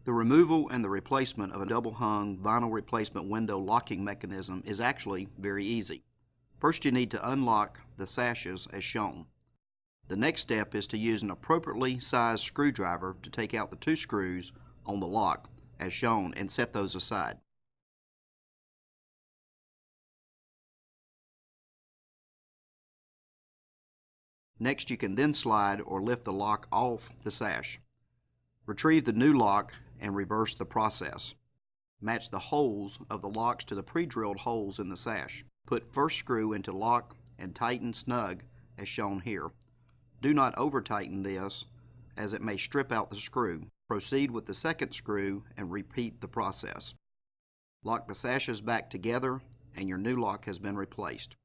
The removal and the replacement of a double-hung vinyl replacement window locking mechanism is actually very easy. First, you need to unlock the sashes as shown. The next step is to use an appropriately sized screwdriver to take out the 2 screws on the lock as shown and set those aside. Next, you can then slide or lift the lock off the sash. Retrieve the new lock and reverse the process. Match the holes of the locks to the pre-drilled holes in the sash. Put first screw into lock and tighten snug as shown here. Do not over-tighten this as it may strip out the screw. Proceed with the second screw and repeat the process. Lock the sashes back together and your new lock has been replaced.